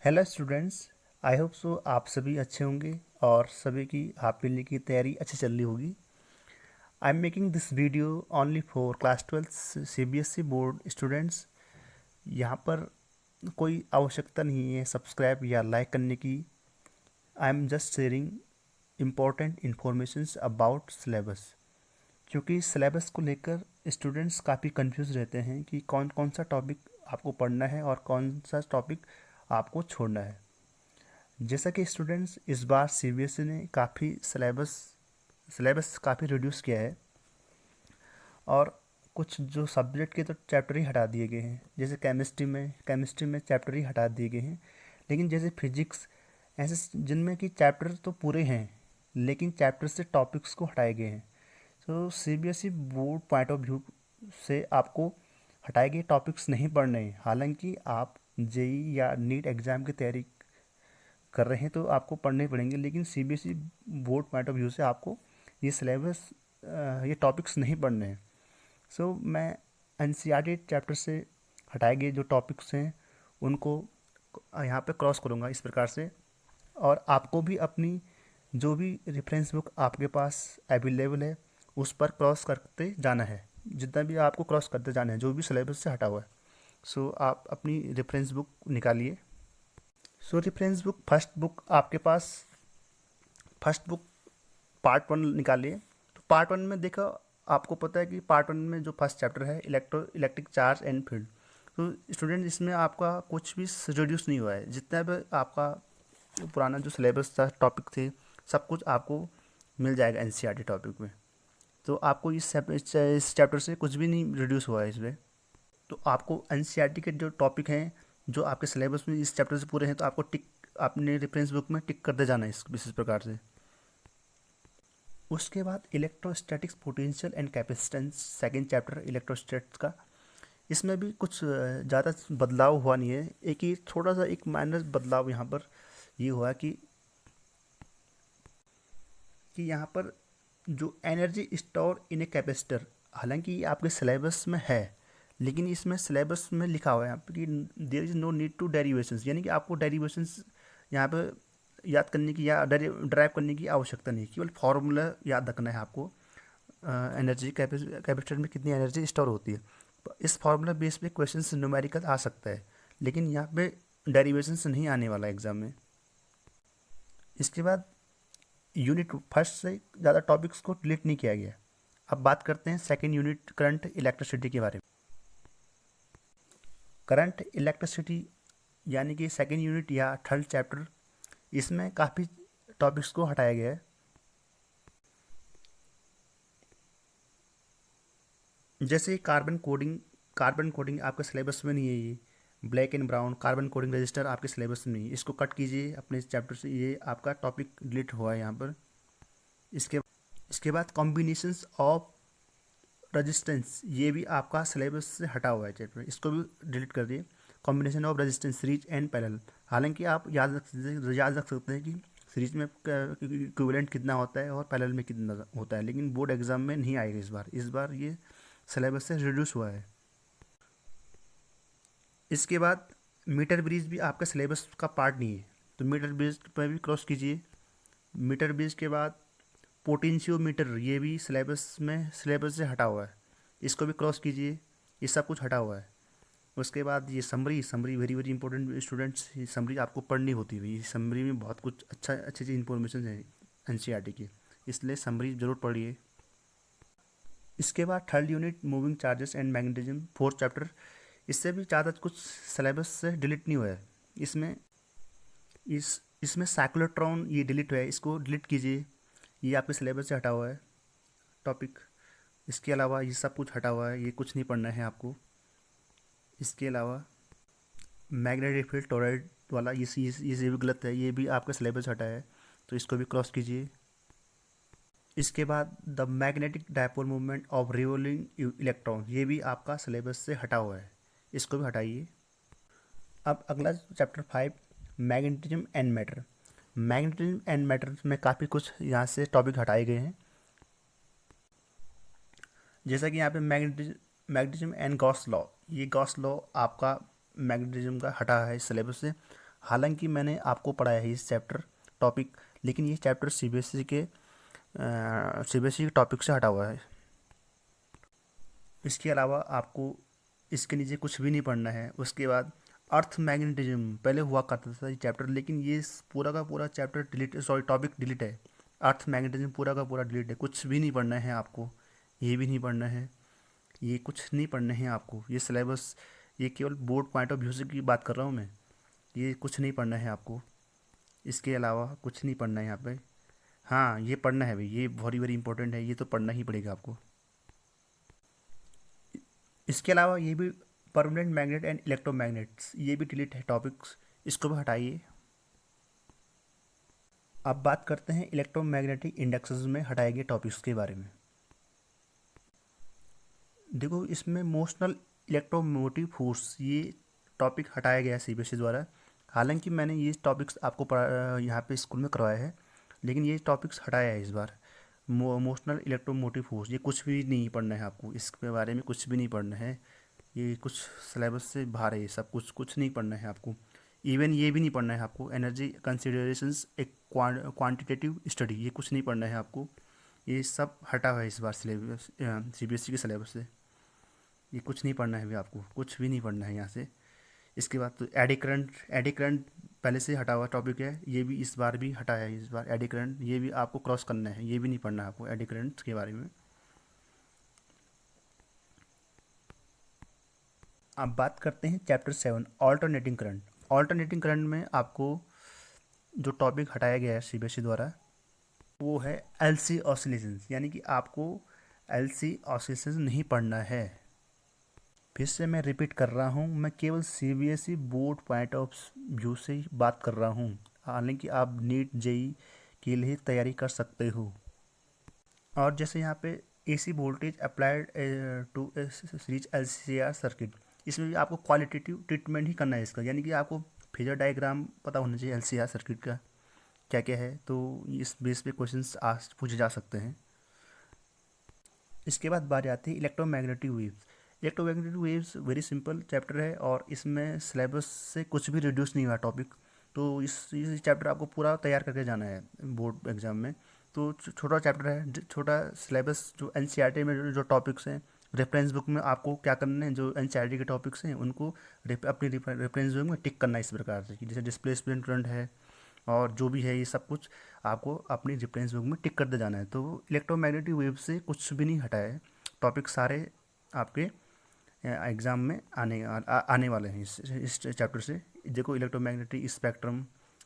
Hello students. I hope so आप सभी अच्छे होंगे और सभी की हाफ ईयरली की तैयारी अच्छी चल रही होगी। I am making this video only for class 12 CBSE board students. यहाँ पर कोई आवश्यकता नहीं है सब्सक्राइब या लाइक करने की। I am just sharing important informations about syllabus, क्योंकि सिलेबस को लेकर स्टूडेंट्स काफ़ी कंफ्यूज रहते हैं कि कौन कौन सा टॉपिक आपको पढ़ना है और कौन सा टॉपिक आपको छोड़ना है। जैसा कि स्टूडेंट्स इस बार CBSE ने काफ़ी सिलेबस काफ़ी रिड्यूस किया है और कुछ जो सब्जेक्ट के तो चैप्टर ही हटा दिए गए हैं। जैसे केमिस्ट्री में चैप्टर ही हटा दिए गए हैं, लेकिन जैसे फिजिक्स ऐसे जिनमें कि चैप्टर तो पूरे हैं लेकिन चैप्टर से टॉपिक्स को हटाए गए हैं। तो CBSE board point of view से आपको हटाए गए टॉपिक्स नहीं पढ़ने हैं। हालांकि आप JEE या नीट एग्ज़ाम की तैयारी कर रहे हैं तो आपको पढ़ने पड़ेंगे, लेकिन CBSE board point of view से आपको ये सिलेबस ये टॉपिक्स नहीं पढ़ने हैं। सो मैं NCERT चैप्टर से हटाए गए जो टॉपिक्स हैं उनको यहाँ पे क्रॉस करूँगा इस प्रकार से। और आपको भी अपनी जो भी रेफरेंस बुक आपके पास अवेलेबल है उस पर क्रॉस करते जाना है। जितना भी आपको क्रॉस करते जाना है जो भी सिलेबस से हटा हुआ है। सो आप अपनी रेफरेंस बुक निकालिए। So reference book first book part 1 निकालिए। तो पार्ट 1 में देखो, आपको पता है कि पार्ट 1 में जो फर्स्ट चैप्टर है इलेक्ट्रिक चार्ज एंड फील्ड। तो स्टूडेंट इसमें आपका कुछ भी रिड्यूस नहीं हुआ है। जितना भी आपका पुराना जो सिलेबस था टॉपिक थे सब कुछ आपको मिल जाएगा NCERT टॉपिक में। तो आपको इस चैप्टर से कुछ भी नहीं रिड्यूस हुआ है इसमें। तो आपको NCERT के जो टॉपिक हैं जो आपके सिलेबस में इस चैप्टर से पूरे हैं तो आपको टिक अपने रेफरेंस बुक में टिक करते जाना है इस प्रकार से। उसके बाद electrostatics potential and capacitance second chapter electrostatics का। इसमें भी कुछ ज़्यादा बदलाव हुआ नहीं है। एक ही थोड़ा सा एक माइनर बदलाव यहाँ पर ये हुआ कि यहाँ पर जो energy store in a capacitor, हालांकि ये आपके सिलेबस में है लेकिन इसमें सिलेबस में लिखा हुआ है यहाँ पर कि there is no need to derivations, यानी कि आपको डेरिवेशंस यहाँ पर याद करने की या ड्राइव करने की आवश्यकता नहीं, केवल फार्मूला याद रखना है आपको। एनर्जी कैपेसिटर में कितनी एनर्जी स्टोर होती है, इस फार्मूला बेस पे क्वेश्चन न्यूमेरिकल आ सकता है, लेकिन यहाँ पे डेरिवेशंस नहीं आने वाला एग्जाम में। इसके बाद यूनिट फर्स्ट से ज़्यादा टॉपिक्स को डिलीट नहीं किया गया। अब बात करते हैं सेकेंड यूनिट करंट इलेक्ट्रिसिटी के बारे में। करंट इलेक्ट्रिसिटी यानी कि सेकेंड यूनिट या थर्ड चैप्टर, इसमें काफ़ी टॉपिक्स को हटाया गया है। जैसे कार्बन कोडिंग आपके सिलेबस में नहीं है। ये black and brown carbon coding register आपके सिलेबस में नहीं है, इसको कट कीजिए अपने चैप्टर से। ये आपका टॉपिक डिलीट हुआ है यहाँ पर। इसके इसके बाद कॉम्बिनेशंस ऑफ रेजिस्टेंस, ये भी आपका सिलेबस से हटा हुआ है चैप्टर, इसको भी डिलीट कर दिए। Combination of resistance series and parallel, हालांकि आप याद रख सकते हैं कि सीरीज में इक्विवेलेंट कितना होता है और पैरेलल में कितना होता है, लेकिन बोर्ड एग्जाम में नहीं आएगा इस बार ये सिलेबस से रिड्यूस हुआ है। इसके बाद मीटर ब्रिज भी आपका सिलेबस का पार्ट नहीं है, तो मीटर ब्रिज पर भी क्रॉस कीजिए। मीटर ब्रिज के बाद पोटेंशियोमीटर, ये भी सिलेबस से हटा हुआ है, इसको भी क्रॉस कीजिए। ये सब कुछ हटा हुआ है। उसके बाद ये summary very very important students, ये समरी आपको पढ़नी होती है। ये समरी में बहुत कुछ अच्छी इन्फॉर्मेशन है NCERT की, इसलिए समरी जरूर पढ़िए। इसके बाद third unit moving charges and magnetism fourth chapter, इससे भी ज़्यादा कुछ सिलेबस से डिलीट नहीं हुआ है। इसमें इसमें साइक्लोट्रॉन ये डिलीट हुआ है, इसको डिलीट कीजिए। ये आपके सिलेबस से हटा हुआ है टॉपिक। इसके अलावा ये सब कुछ हटा हुआ है, ये कुछ नहीं पढ़ना है आपको। इसके अलावा मैग्नेटिक फील्ड टॉरॉइड वाला ये भी गलत है, ये भी आपका सिलेबस हटा है, तो इसको भी क्रॉस कीजिए। इसके बाद the magnetic dipole movement of revolving electron, ये भी आपका सिलेबस से हटा हुआ है, इसको भी हटाइए। अब अगला chapter 5 magnetism and matter. Magnetism and matter में काफ़ी कुछ यहाँ से टॉपिक हटाए गए हैं। जैसा कि यहाँ पे मैग्नेटिज्म एंड गॉस लॉ, ये गॉस लॉ आपका मैग्नेटिज्म का हटा है इस सिलेबस से। हालांकि मैंने आपको पढ़ाया है इस चैप्टर टॉपिक, लेकिन ये चैप्टर सीबीएसई के टॉपिक से हटा हुआ है। इसके अलावा आपको इसके नीचे कुछ भी नहीं पढ़ना है। उसके बाद अर्थ मैग्नेटिज्म पहले हुआ करता था ये चैप्टर, लेकिन ये पूरा का पूरा chapter delete, sorry topic delete है। अर्थ मैग्नेटिज्म पूरा का पूरा डिलीट है, कुछ भी नहीं पढ़ना है आपको। ये भी नहीं पढ़ना है, ये कुछ नहीं पढ़ना है आपको। ये सिलेबस, ये केवल बोर्ड पॉइंट ऑफ व्यू से की बात कर रहा हूँ मैं। ये कुछ नहीं पढ़ना है आपको, इसके अलावा कुछ नहीं पढ़ना है यहाँ पे। हाँ ये पढ़ना है भाई, ये वेरी वेरी इंपॉर्टेंट है, ये तो पढ़ना ही पड़ेगा आपको। इसके अलावा ये भी परमानेंट मैग्नेट एंड इलेक्ट्रोमैग्नेट्स, ये भी डिलीट है टॉपिक्स, इसको भी हटाइए। अब बात करते हैं इलेक्ट्रोमैग्नेटिक इंडक्सेस में हटाए गए टॉपिक्स के बारे में। देखो इसमें मोशनल इलेक्ट्रोमोटिव फोर्स, ये टॉपिक हटाया गया है सीबीएसई द्वारा। हालांकि मैंने ये टॉपिक्स आपको यहाँ पे स्कूल में करवाया है, लेकिन ये टॉपिक्स हटाया है इस बार। मोशनल इलेक्ट्रोमोटिव फोर्स, ये कुछ भी नहीं पढ़ना है आपको, इसके बारे में कुछ भी नहीं पढ़ना है। ये कुछ सिलेबस से बाहर है, ये सब कुछ नहीं पढ़ना है आपको। इवन ये भी नहीं पढ़ना है आपको, एनर्जी कंसिडरेशंस एक क्वांटिटेटिव स्टडी, ये कुछ नहीं पढ़ना है आपको। ये सब हटा हुआ है इस बार सिलेबस, सीबीएसई के सिलेबस से। ये कुछ नहीं पढ़ना है भी आपको, कुछ भी नहीं पढ़ना है यहाँ से। इसके बाद तो एडी करंट पहले से हटा हुआ टॉपिक है, ये भी इस बार भी हटा है। इस बार एडी करंट ये भी आपको क्रॉस करना है, ये भी नहीं पढ़ना है आपको एडी करंट के बारे में। अब बात करते हैं chapter 7 alternating current. Alternating current में आपको जो टॉपिक हटाया गया है सीबीएसई द्वारा वो है एलसी ऑसिलेशंस, यानी कि आपको एलसी ऑसिलेशंस नहीं पढ़ना है। फिर से मैं रिपीट कर रहा हूँ, मैं केवल CBSE board point of view से ही बात कर रहा हूँ। हालांकि आप नीट जेई के लिए तैयारी कर सकते हो। और जैसे यहाँ पे AC voltage applied to series LCR circuit, इसमें भी आपको क्वालिटेटिव ट्रीटमेंट ही करना है इसका, यानी कि आपको फेजर डायग्राम पता होना चाहिए एलसीआर सर्किट का क्या क्या है। तो इस बेस पे क्वेश्चंस आज पूछे जा सकते हैं। इसके बाद बात आती है electromagnetic waves. Electromagnetic waves very simple chapter है, और इसमें सिलेबस से कुछ भी रिड्यूस नहीं हुआ टॉपिक। तो इस चैप्टर आपको पूरा तैयार करके जाना है बोर्ड एग्जाम में। तो छोटा चैप्टर है, छोटा सिलेबस, जो एनसीईआरटी में जो टॉपिक्स हैं, रेफरेंस बुक में आपको क्या करना है, जो एनसीईआरटी के टॉपिक्स हैं उनको अपनी रेफरेंस बुक में टिक करना है इस प्रकार से, कि जैसे डिस्प्लेसमेंट करंट है और जो भी है ये सब कुछ आपको अपनी रेफरेंस बुक में टिक करते जाना है। तो इलेक्ट्रोमैग्नेटिक वेव से कुछ भी नहीं हटाया है, टॉपिक सारे आपके एग्ज़ाम में आने वाले हैं इस चैप्टर से। देखो इलेक्ट्रोमैग्नेटिक स्पेक्ट्रम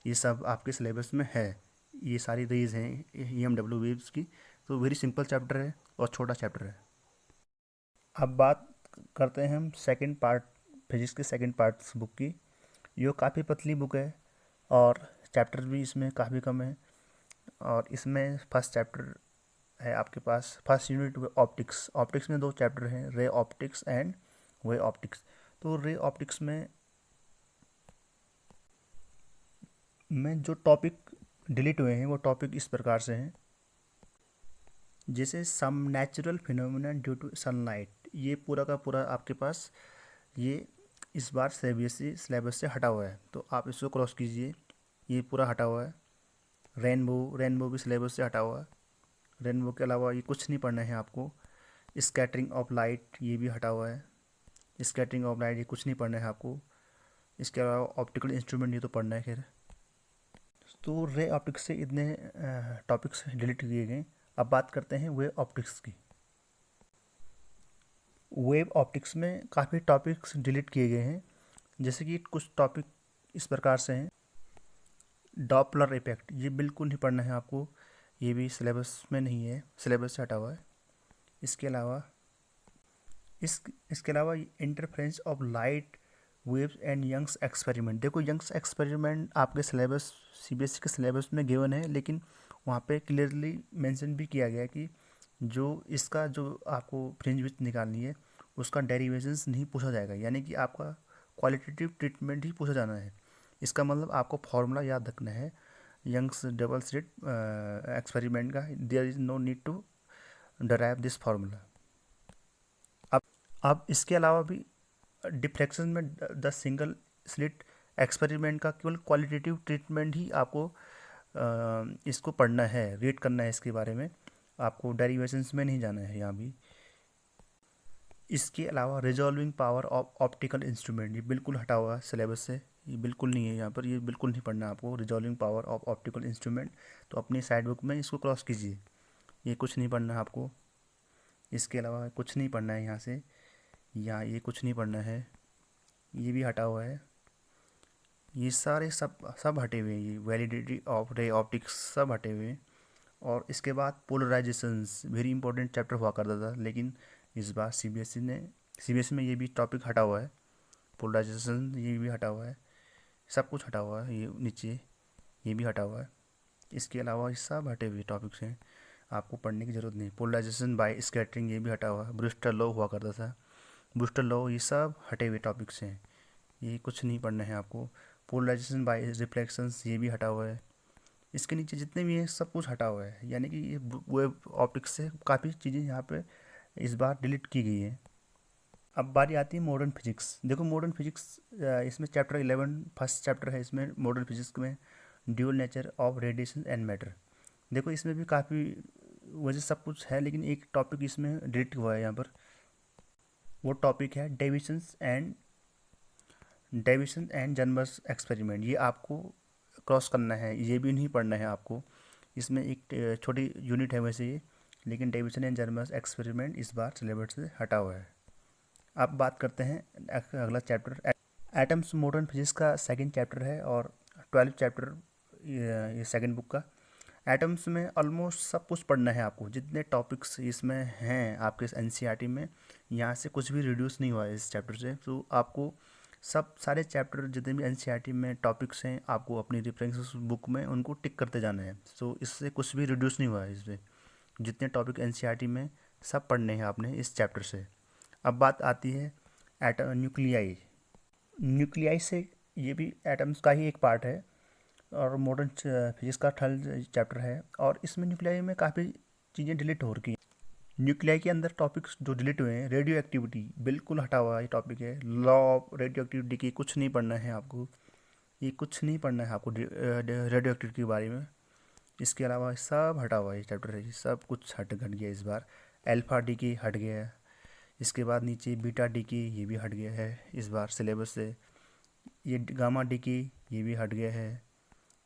ये सब आपके सिलेबस में है, ये सारी रेज हैं EMW वेव्स की। तो वेरी सिंपल चैप्टर है और छोटा चैप्टर है। अब बात करते हैं हम सेकंड पार्ट, फिजिक्स के सेकंड पार्ट बुक की। ये काफ़ी पतली बुक है और चैप्टर भी इसमें काफ़ी कम है। और इसमें फर्स्ट चैप्टर है आपके पास, फर्स्ट यूनिट ऑप्टिक्स। ऑप्टिक्स में दो चैप्टर हैं, ray optics and way optics. तो रे ऑप्टिक्स में जो टॉपिक डिलीट हुए हैं वो टॉपिक इस प्रकार से हैं, जैसे some natural phenomena due to sunlight, ये पूरा का पूरा आपके पास ये इस बार सीबीएसई सिलेबस से हटा हुआ है, तो आप इसको क्रॉस कीजिए। ये पूरा हटा हुआ है। रेनबो भी सिलेबस से हटा हुआ है। रेनबो के अलावा ये कुछ नहीं पढ़ना है आपको। स्कैटरिंग ऑफ लाइट ये भी हटा हुआ है। स्कैटरिंग ऑफ लाइट ये कुछ नहीं पढ़ना है आपको। इसके अलावा ऑप्टिकल इंस्ट्रूमेंट ये तो पढ़ना है खैर। तो रे ऑप्टिक्स से इतने टॉपिक्स डिलीट किए गए। अब बात करते हैं वेव ऑप्टिक्स की। वेव ऑप्टिक्स में काफ़ी टॉपिक्स डिलीट किए गए हैं, जैसे कि कुछ टॉपिक इस प्रकार से हैं। डॉपलर इफेक्ट ये बिल्कुल नहीं पढ़ना है आपको, ये भी सिलेबस में नहीं है, सिलेबस से हटा हुआ है। इसके अलावा इसके अलावा interference of light waves and Young's experiment. देखो यंग्स एक्सपेरिमेंट आपके सिलेबस सीबीएसई के सिलेबस में गिवन है, लेकिन वहाँ पे क्लियरली मेंशन भी किया गया है कि जो इसका जो आपको फ्रिंज विड्थ निकालनी है उसका डेरिवेशंस नहीं पूछा जाएगा, यानी कि आपका क्वालिटेटिव ट्रीटमेंट ही पूछा जाना है। इसका मतलब आपको फॉर्मूला याद रखना है यंग्स डबल स्लिट एक्सपेरिमेंट का, there is no need to derive this formula. अब इसके अलावा भी डिफ्लेक्शन में द सिंगल स्लिट एक्सपेरिमेंट का केवल क्वालिटेटिव ट्रीटमेंट ही आपको इसको पढ़ना है, रीड करना है इसके बारे में, आपको डेरिवेशंस में नहीं जाना है यहाँ भी। इसके अलावा resolving power of optical instrument, ये बिल्कुल हटा हुआ है सिलेबस से, ये बिल्कुल नहीं है यहाँ पर, ये बिल्कुल नहीं पढ़ना आपको resolving power of optical instrument. तो अपनी साइड बुक में इसको क्रॉस कीजिए, ये कुछ नहीं पढ़ना है आपको। इसके अलावा कुछ नहीं पढ़ना है यहाँ से, यहाँ ये कुछ नहीं पढ़ना है, ये भी हटा हुआ है। ये सारे सब हटे हुए हैं, ये वैलिडिटी ऑफ रे ऑप्टिक्स सब हटे हुए हैं। और इसके बाद पोलराइजेशंस, वेरी इंपॉर्टेंट चैप्टर हुआ करता था, लेकिन इस बार सीबीएसई में ये भी टॉपिक हटा हुआ है। पोलराइजेशन ये भी हटा हुआ है, सब कुछ हटा हुआ है, ये नीचे ये भी हटा हुआ है। इसके अलावा ये सब हटे हुए टॉपिक्स हैं, आपको पढ़ने की ज़रूरत नहीं। पोलराइजेशन बाय स्कैटरिंग ये भी हटा हुआ है, ब्रूस्टर लॉ हुआ करता था, ब्रूस्टर लॉ, ये सब हटे हुए टॉपिक्स हैं, ये कुछ नहीं पढ़ना है आपको। पोलराइजेशन बाय रिफ्लेक्शंस ये भी हटा हुआ है। इसके नीचे जितने भी हैं सब कुछ हटा हुआ है, यानी कि ये वेब ऑप्टिक्स से काफ़ी चीज़ें यहाँ पे इस बार डिलीट की गई है। अब बारी आती है मॉडर्न फिजिक्स। देखो मॉडर्न फिजिक्स इसमें चैप्टर 11 फर्स्ट चैप्टर है इसमें मॉडर्न फिजिक्स में, dual nature of radiation and matter. देखो इसमें भी काफ़ी वजह सब कुछ है, लेकिन एक टॉपिक इसमें डिलीट हुआ है यहाँ पर, वो टॉपिक है डेविसन एंड जन्मर्स एक्सपेरिमेंट। ये आपको क्रॉस करना है, ये भी नहीं पढ़ना है आपको। इसमें एक छोटी यूनिट है वैसे ये, लेकिन डेविसन एंड जन्मर्स एक्सपेरिमेंट इस बार सिलेबस से हटा हुआ है। अब बात करते हैं अगला चैप्टर, एटम्स। मॉडर्न फिजिक्स का सेकंड चैप्टर है और 12 चैप्टर ये सेकंड बुक का। एटम्स में ऑलमोस्ट सब कुछ पढ़ना है आपको, जितने टॉपिक्स इसमें हैं आपके एनसीईआरटी में, यहाँ से कुछ भी रिड्यूस नहीं हुआ है इस चैप्टर से। तो आपको सब सारे चैप्टर जितने भी एनसीईआरटी में टॉपिक्स हैं, आपको अपनी रेफरेंस बुक में उनको टिक करते जाना है। तो इससे कुछ भी रिड्यूस नहीं हुआ है इसमें, जितने टॉपिक एनसीईआरटी में सब पढ़ने हैं आपने इस चैप्टर से। अब बात आती है एटम न्यूक्लियाई। न्यूक्लियाई से ये भी एटम्स का ही एक पार्ट है और मॉडर्न फिजिक्स का थर्ड चैप्टर है, और इसमें न्यूक्लियाई में काफ़ी चीज़ें डिलीट हो रही हैं। न्यूक्लियाई के अंदर टॉपिक्स जो डिलीट हुए हैं, रेडियो एक्टिविटी बिल्कुल हटा हुआ ये टॉपिक है, लॉ ऑफ रेडियो एक्टिविटी की कुछ नहीं पढ़ना है आपको, ये कुछ नहीं पढ़ना है आपको रेडियो एक्टिविटी के बारे में। इसके अलावा सब हटा हुआ है ये चैप्टर है, सब कुछ हट गया इस बार। अल्फा डी की हट गया है, इसके बाद नीचे बीटा डी की ये भी हट गया है इस बार सिलेबस से, ये गामा डी की ये भी हट गया है।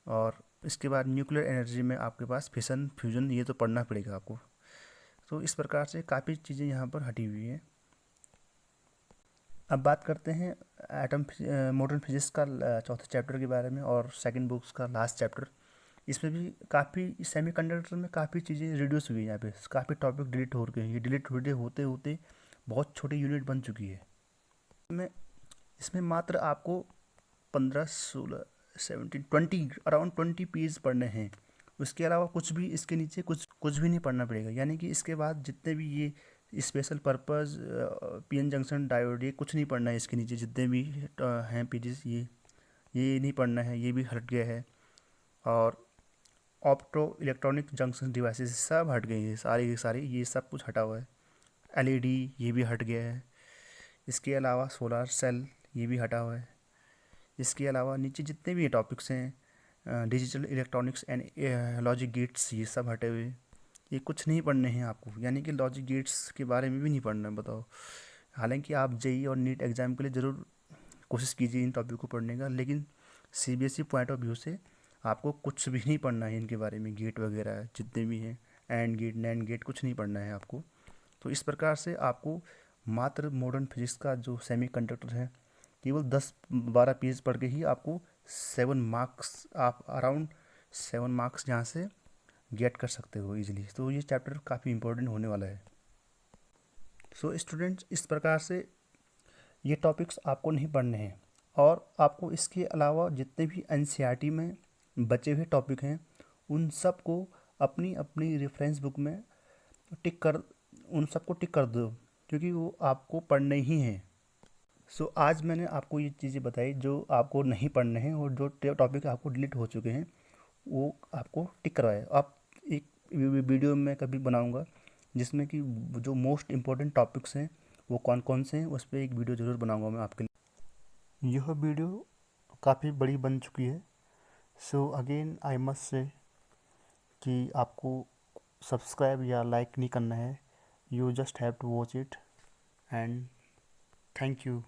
और इसके बाद न्यूक्लियर एनर्जी में आपके पास फिशन फ्यूजन ये तो पढ़ना पड़ेगा आपको। तो इस प्रकार से काफ़ी चीज़ें यहाँ पर हटी हुई हैं। अब बात करते हैं मॉडर्न फिजिक्स का चौथे चैप्टर के बारे में और सेकंड बुक्स का लास्ट चैप्टर। इसमें भी काफ़ी सेमीकंडक्टर में काफ़ी चीज़ें रिड्यूस हुई हैं, यहाँ पे काफ़ी टॉपिक डिलीट हो गए हैं, ये डिलीट होते होते बहुत छोटी यूनिट बन चुकी है। इसमें मात्र आपको 15, 16, 17, 20 अराउंड 20 पेज पढ़ने हैं। उसके अलावा कुछ भी इसके नीचे कुछ भी नहीं पढ़ना पड़ेगा, यानी कि इसके बाद जितने भी ये special purpose PN junction diode ये कुछ नहीं पढ़ना है। इसके नीचे जितने भी हैं पेजेस ये नहीं पढ़ना है, ये भी हट गया है। और ऑप्टो इलेक्ट्रॉनिक जंक्शन डिवाइसेस सब हट गए हैं, सारे के सारे ये सब कुछ हटा हुआ है। एलईडी ये भी हट गया है। इसके अलावा सोलर सेल ये भी हटा हुआ है। इसके अलावा नीचे जितने भी टॉपिक्स हैं, digital electronics and logic gates ये सब हटे हुए, ये कुछ नहीं पढ़ने हैं आपको, यानी कि लॉजिक गेट्स के बारे में भी नहीं पढ़ना है, बताओ। हालांकि आप जेई और नीट एग्ज़ाम के लिए ज़रूर कोशिश कीजिए इन टॉपिक को पढ़ने का, लेकिन सीबीएसई पॉइंट ऑफ व्यू से आपको कुछ भी नहीं पढ़ना है इनके बारे में, गेट वगैरह जितने भी हैं, एंड गेट नैंड गेट कुछ नहीं पढ़ना है आपको। तो इस प्रकार से आपको मात्र मॉडर्न फिजिक्स का जो सेमीकंडक्टर है केवल 10-12 पेज पढ़ के ही आपको 7 मार्क्स, आप अराउंड 7 मार्क्स यहाँ से गेट कर सकते हो इजीली। तो ये चैप्टर काफ़ी इंपॉर्टेंट होने वाला है। सो स्टूडेंट्स, इस प्रकार से ये टॉपिक्स आपको नहीं पढ़ने हैं, और आपको इसके अलावा जितने भी एनसीईआरटी में बचे हुए टॉपिक हैं उन सब को अपनी अपनी रेफरेंस बुक में उन सबको टिक कर दो, क्योंकि वो आपको पढ़ने ही हैं। सो आज मैंने आपको ये चीज़ें बताई जो आपको नहीं पढ़ने हैं, और जो टॉपिक आपको डिलीट हो चुके हैं वो आपको टिक करवाए। आप एक वीडियो में कभी बनाऊंगा जिसमें कि जो मोस्ट इम्पोर्टेंट टॉपिक्स हैं वो कौन कौन से हैं, उस पर एक वीडियो ज़रूर बनाऊंगा मैं आपके लिए। यह वीडियो काफ़ी बड़ी बन चुकी है। So again I must say कि आपको सब्सक्राइब या लाइक नहीं करना है, you just have to watch it and thank you.